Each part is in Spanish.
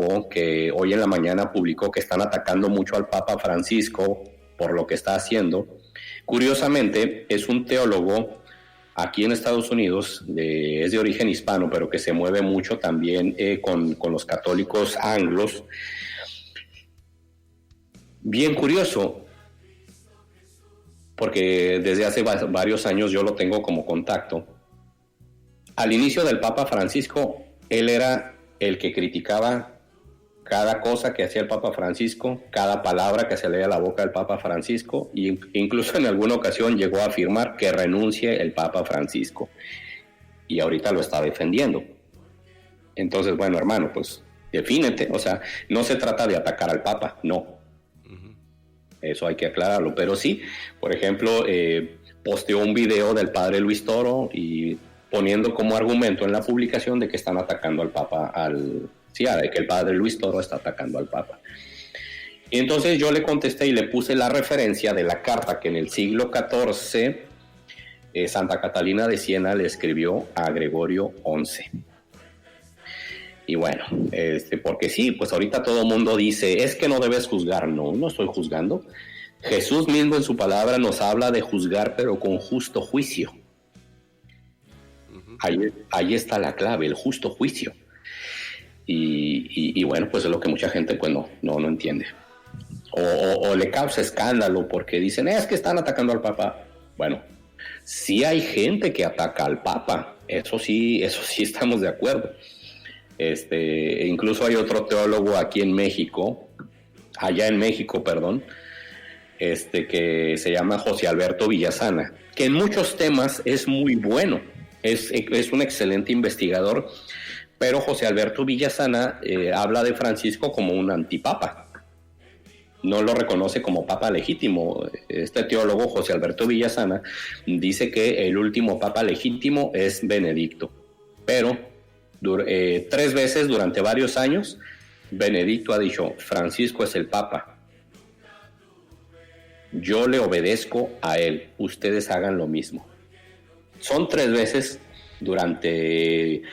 teólogo que hoy en la mañana publicó que están atacando mucho al Papa Francisco por lo que está haciendo. Curiosamente, es un teólogo aquí en Estados Unidos, es de origen hispano, pero que se mueve mucho también con los católicos anglos. Bien curioso, porque desde hace varios años yo lo tengo como contacto. Al inicio del Papa Francisco, él era el que criticaba cada cosa que hacía el Papa Francisco, cada palabra que se leía a la boca del Papa Francisco, e incluso en alguna ocasión llegó a afirmar que renuncie el Papa Francisco. Y ahorita lo está defendiendo. Entonces, bueno, hermano, pues defínete. O sea, no se trata de atacar al Papa, no. Eso hay que aclararlo. Pero sí, por ejemplo, posteó un video del padre Luis Toro y poniendo como argumento en la publicación de que están atacando al Papa, de que el padre Luis Toro está atacando al Papa. Y entonces yo le contesté y le puse la referencia de la carta que en el siglo XIV Santa Catalina de Siena le escribió a Gregorio XI. Y bueno, porque sí, pues ahorita todo el mundo dice, es que no debes juzgar. No estoy juzgando. Jesús mismo en su palabra nos habla de juzgar, pero con justo juicio. Ahí está la clave, el justo juicio. Y bueno, pues es lo que mucha gente pues no entiende. O le causa escándalo porque dicen, es que están atacando al Papa. Bueno, sí hay gente que ataca al Papa, eso sí estamos de acuerdo. Incluso hay otro teólogo aquí en México, que se llama José Alberto Villasana, que en muchos temas es muy bueno, es un excelente investigador, pero José Alberto Villasana habla de Francisco como un antipapa. No lo reconoce como papa legítimo. Este teólogo, José Alberto Villasana, dice que el último papa legítimo es Benedicto. Pero 3 veces durante varios años, Benedicto ha dicho, Francisco es el papa. Yo le obedezco a él. Ustedes hagan lo mismo. Son 3 veces durante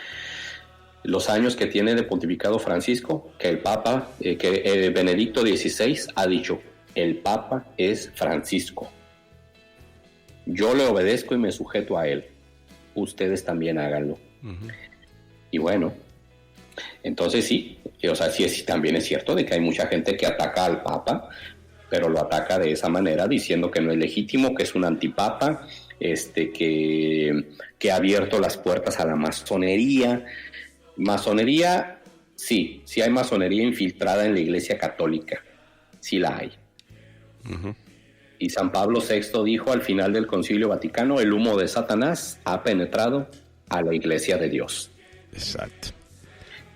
los años que tiene de pontificado Francisco, que el Papa, Benedicto XVI ha dicho, el Papa es Francisco. Yo le obedezco y me sujeto a él. Ustedes también háganlo. Uh-huh. Y bueno, entonces sí, también es cierto de que hay mucha gente que ataca al Papa, pero lo ataca de esa manera, diciendo que no es legítimo, que es un antipapa, que ha abierto las puertas a la masonería. Masonería, sí hay masonería infiltrada en la Iglesia Católica, sí la hay. Uh-huh. Y San Pablo VI dijo al final del Concilio Vaticano, el humo de Satanás ha penetrado a la Iglesia de Dios. Exacto.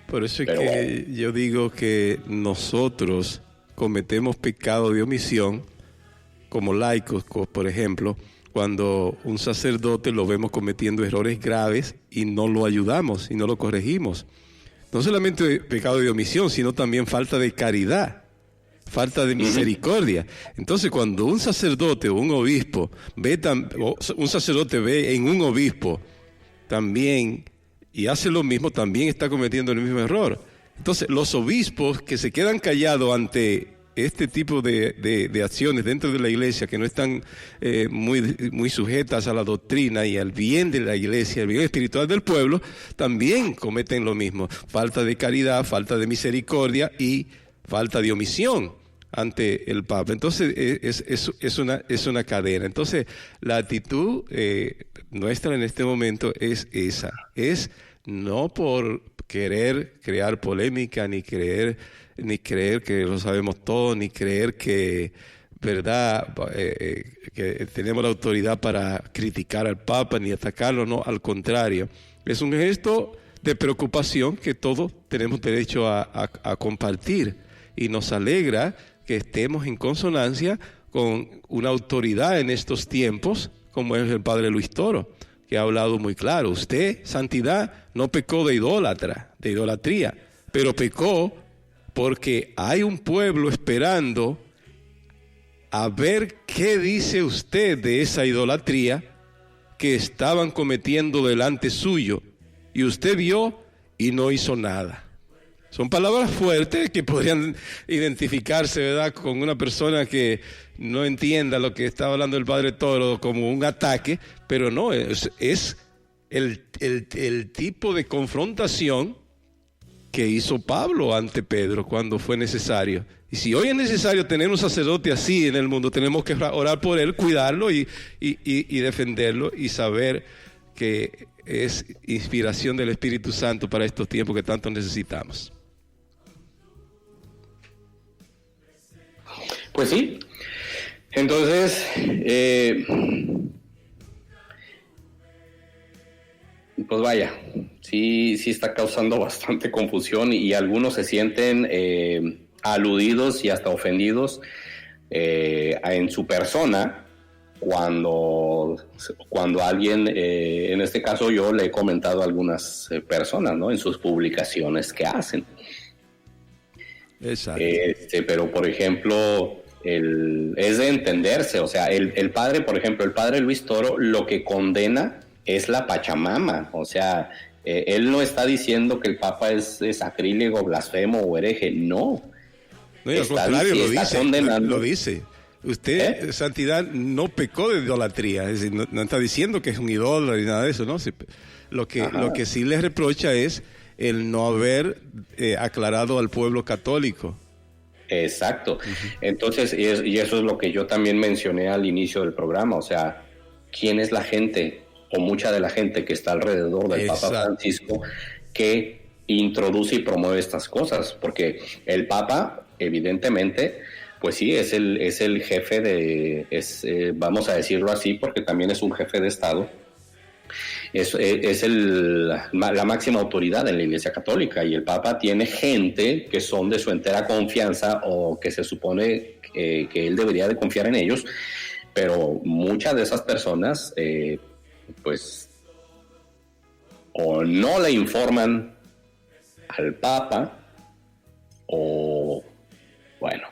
Por eso es que yo digo que nosotros cometemos pecado de omisión como laicos, por ejemplo, cuando un sacerdote lo vemos cometiendo errores graves y no lo ayudamos y no lo corregimos. No solamente pecado de omisión, sino también falta de caridad, falta de misericordia. Entonces, cuando un sacerdote o un obispo ve en un obispo también y hace lo mismo, también está cometiendo el mismo error. Entonces, los obispos que se quedan callados ante este tipo de acciones dentro de la iglesia, que no están muy sujetas a la doctrina y al bien de la iglesia, al bien espiritual del pueblo, también cometen lo mismo. Falta de caridad, falta de misericordia y falta de omisión ante el Papa. Entonces es una cadena. Entonces la actitud nuestra en este momento es esa, es no por querer crear polémica, ni creer que lo sabemos todo, ni creer que que tenemos la autoridad para criticar al Papa ni atacarlo, no, al contrario. Es un gesto de preocupación que todos tenemos derecho a compartir, y nos alegra que estemos en consonancia con una autoridad en estos tiempos como es el padre Luis Toro, que ha hablado muy claro. Usted, santidad, no pecó de idolatría, pero pecó porque hay un pueblo esperando a ver qué dice usted de esa idolatría que estaban cometiendo delante suyo, y usted vio y no hizo nada. Son palabras fuertes que podrían identificarse, ¿verdad?, con una persona que no entienda lo que está hablando el Padre Toro como un ataque, pero no, es el tipo de confrontación que hizo Pablo ante Pedro cuando fue necesario. Y si hoy es necesario tener un sacerdote así en el mundo, tenemos que orar por él, cuidarlo y defenderlo y saber que es inspiración del Espíritu Santo para estos tiempos que tanto necesitamos. Pues sí. Entonces, pues vaya, sí está causando bastante confusión y algunos se sienten aludidos y hasta ofendidos en su persona cuando alguien, en este caso yo le he comentado a algunas personas, ¿no?, en sus publicaciones que hacen. Exacto. Pero por ejemplo, es de entenderse, o sea, el padre, por ejemplo, el padre Luis Toro lo que condena es la Pachamama, o sea, él no está diciendo que el Papa es sacrílego, blasfemo o hereje, no. No, y al contrario, lo dice. Usted, Santidad, no pecó de idolatría, es decir, no está diciendo que es un ídolo ni nada de eso, ¿no? Lo que sí le reprocha es el no haber aclarado al pueblo católico. Exacto. Entonces, y eso es lo que yo también mencioné al inicio del programa, o sea, ¿quién es la gente o mucha de la gente que está alrededor del Papa Francisco que introduce y promueve estas cosas? Porque el Papa, evidentemente, pues sí, es el jefe vamos a decirlo así, porque también es un jefe de Estado. Es la máxima autoridad en la Iglesia Católica, y el Papa tiene gente que son de su entera confianza o que se supone que él debería de confiar en ellos, pero muchas de esas personas pues o no le informan al Papa o bueno.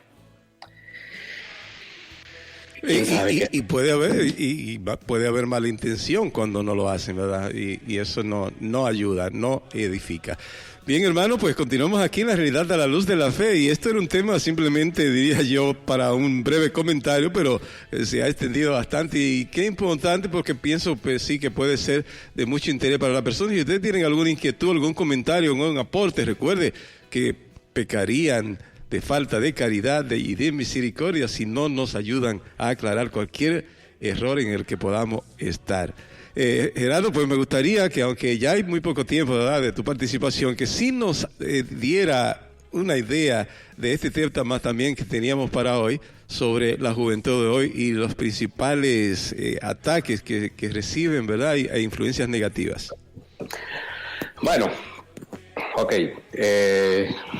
Y puede haber mala intención cuando no lo hacen, ¿verdad? Y eso no ayuda, no edifica. Bien, hermano, pues continuamos aquí en La Realidad a la Luz de la Fe, y esto era un tema simplemente, diría yo, para un breve comentario, pero se ha extendido bastante, y qué importante, porque pienso, pues sí, que puede ser de mucho interés para la persona. Si ustedes tienen alguna inquietud, algún comentario, algún aporte, recuerde que pecarían de falta de caridad y de misericordia si no nos ayudan a aclarar cualquier error en el que podamos estar. Gerardo, pues me gustaría que, aunque ya hay muy poco tiempo, ¿verdad?, de tu participación, que sí nos diera una idea de este tema también que teníamos para hoy, sobre la juventud de hoy y los principales ataques que reciben, ¿verdad?, e influencias negativas. Bueno, ok,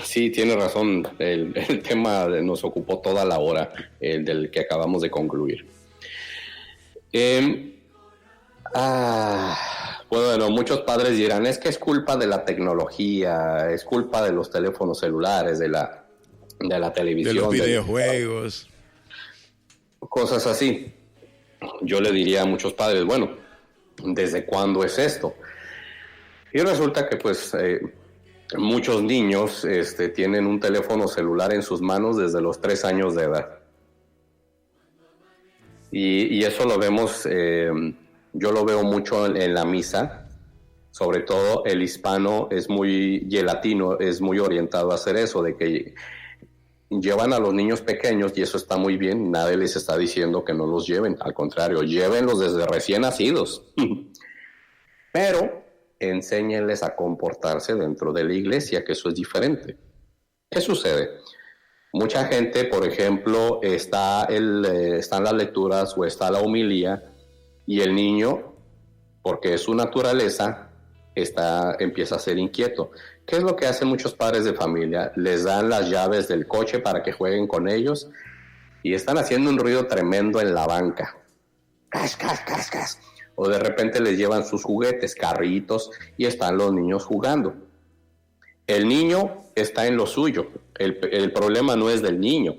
sí, tiene razón, el tema nos ocupó toda la hora, del que acabamos de concluir. Bueno, muchos padres dirán, es que es culpa de la tecnología, es culpa de los teléfonos celulares, de la televisión, de los videojuegos, cosas así. Yo le diría a muchos padres, bueno, ¿desde cuándo es esto? Y resulta que pues muchos niños tienen un teléfono celular en sus manos desde los 3 años de edad. Y eso lo vemos, yo lo veo mucho en la misa, sobre todo el hispano y el latino es muy orientado a hacer eso, de que llevan a los niños pequeños, y eso está muy bien, nadie les está diciendo que no los lleven, al contrario, llévenlos desde recién nacidos. Pero enséñenles a comportarse dentro de la iglesia, que eso es diferente. ¿Qué sucede? Mucha gente, por ejemplo, están las lecturas o está la homilía, y el niño, porque es su naturaleza, empieza a ser inquieto. ¿Qué es lo que hacen muchos padres de familia? Les dan las llaves del coche para que jueguen con ellos, y están haciendo un ruido tremendo en la banca. ¡Cas, cas, cas, cas! O de repente les llevan sus juguetes, carritos, y están los niños jugando. El niño está en lo suyo. El problema no es del niño.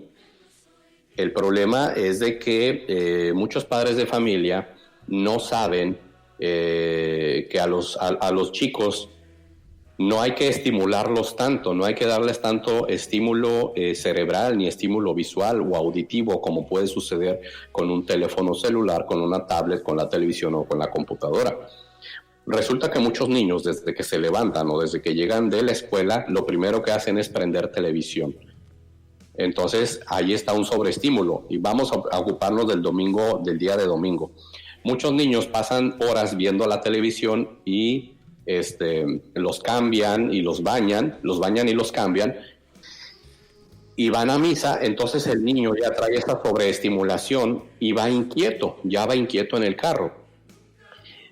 El problema es de que muchos padres de familia no saben que a los chicos no hay que estimularlos tanto, no hay que darles tanto estímulo cerebral ni estímulo visual o auditivo como puede suceder con un teléfono celular, con una tablet, con la televisión o con la computadora. Resulta que muchos niños, desde que se levantan o desde que llegan de la escuela, lo primero que hacen es prender televisión. Entonces ahí está un sobreestímulo y vamos a ocuparnos del día de domingo. Muchos niños pasan horas viendo la televisión y los cambian y los bañan y los cambian y van a misa. Entonces el niño ya trae esta sobreestimulación y va inquieto en el carro.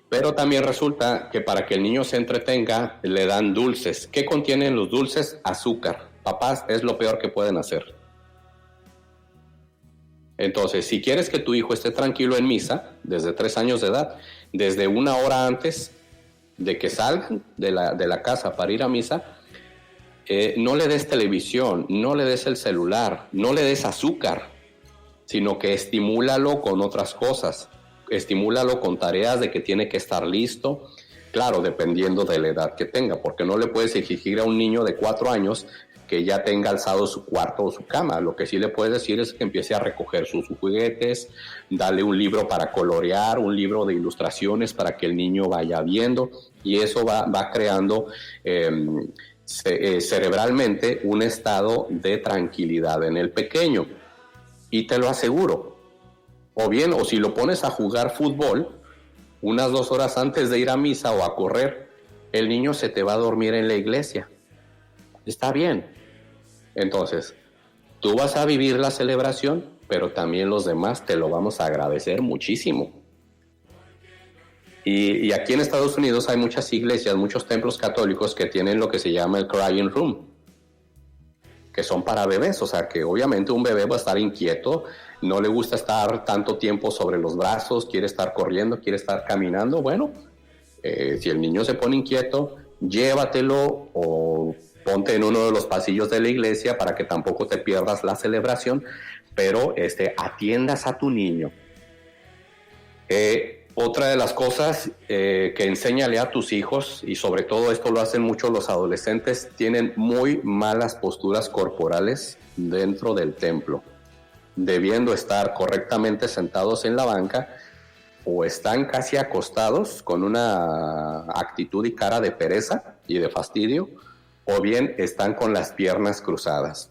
Pero también resulta que para que el niño se entretenga le dan dulces. ¿Qué contienen los dulces? Azúcar. Papás, es lo peor que pueden hacer. Entonces, si quieres que tu hijo esté tranquilo en misa, desde 3 años de edad, desde 1 hora antes de que salgan de la casa para ir a misa, no le des televisión, no le des el celular, no le des azúcar, sino que estimúlalo con otras cosas. Estimúlalo con tareas de que tiene que estar listo, claro, dependiendo de la edad que tenga, porque no le puedes exigir a un niño de 4 años que ya tenga alzado su cuarto o su cama. Lo que sí le puedes decir es que empiece a recoger sus juguetes, dale un libro para colorear, un libro de ilustraciones para que el niño vaya viendo, y eso va creando cerebralmente un estado de tranquilidad en el pequeño, y te lo aseguro. O si lo pones a jugar fútbol unas 2 horas antes de ir a misa o a correr, el niño se te va a dormir en la iglesia. Está bien. Entonces, tú vas a vivir la celebración, pero también los demás te lo vamos a agradecer muchísimo. Y aquí en Estados Unidos hay muchas iglesias, muchos templos católicos que tienen lo que se llama el crying room, que son para bebés. O sea que obviamente un bebé va a estar inquieto, no le gusta estar tanto tiempo sobre los brazos, quiere estar corriendo, quiere estar caminando. Bueno, si el niño se pone inquieto, llévatelo o ponte en uno de los pasillos de la iglesia para que tampoco te pierdas la celebración, pero atiendas a tu niño. Otra de las cosas que enséñale a tus hijos, y sobre todo esto lo hacen mucho los adolescentes, tienen muy malas posturas corporales dentro del templo, debiendo estar correctamente sentados en la banca, o están casi acostados con una actitud y cara de pereza y de fastidio, o bien están con las piernas cruzadas.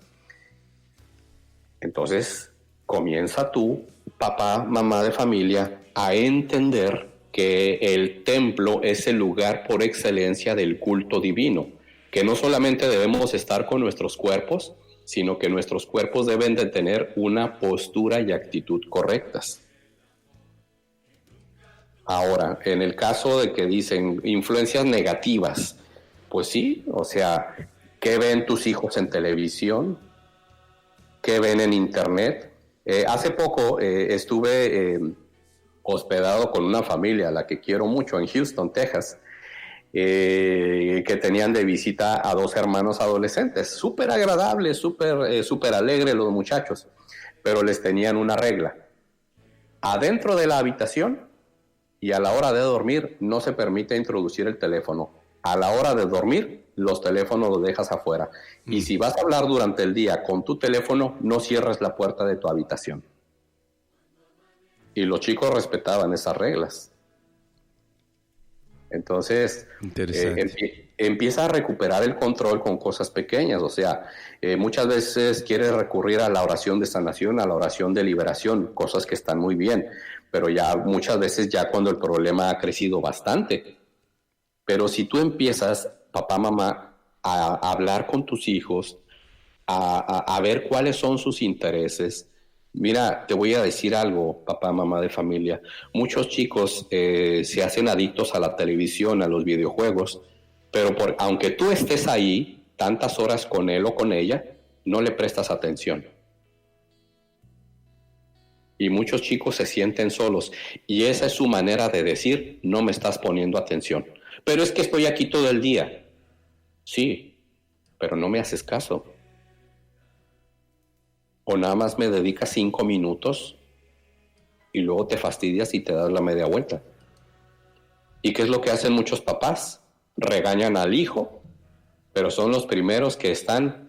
Entonces, comienza tú, papá, mamá de familia, a entender que el templo es el lugar por excelencia del culto divino, que no solamente debemos estar con nuestros cuerpos, sino que nuestros cuerpos deben de tener una postura y actitud correctas. Ahora, en el caso de que dicen influencias negativas, pues sí, o sea, ¿qué ven tus hijos en televisión? ¿Qué ven en internet? Hace poco estuve hospedado con una familia, a la que quiero mucho, en Houston, Texas, que tenían de visita a 2 hermanos adolescentes, súper agradables, súper alegres los muchachos, pero les tenían una regla. Adentro de la habitación y a la hora de dormir no se permite introducir el teléfono. A la hora de dormir, los teléfonos los dejas afuera. Y si vas a hablar durante el día con tu teléfono, no cierres la puerta de tu habitación. Y los chicos respetaban esas reglas. Entonces, empieza a recuperar el control con cosas pequeñas. O sea, muchas veces quieres recurrir a la oración de sanación, a la oración de liberación, cosas que están muy bien, pero ya muchas veces ya cuando el problema ha crecido bastante. Pero si tú empiezas, papá, mamá, a hablar con tus hijos, a ver cuáles son sus intereses. Mira, te voy a decir algo, papá, mamá de familia. Muchos chicos se hacen adictos a la televisión, a los videojuegos, pero aunque tú estés ahí tantas horas con él o con ella, no le prestas atención. Y muchos chicos se sienten solos, y esa es su manera de decir, no me estás poniendo atención. Pero es que estoy aquí todo el día. Sí, pero no me haces caso. O nada más me dedicas 5 minutos y luego te fastidias y te das la media vuelta. ¿Y qué es lo que hacen muchos papás? Regañan al hijo pero son los primeros que están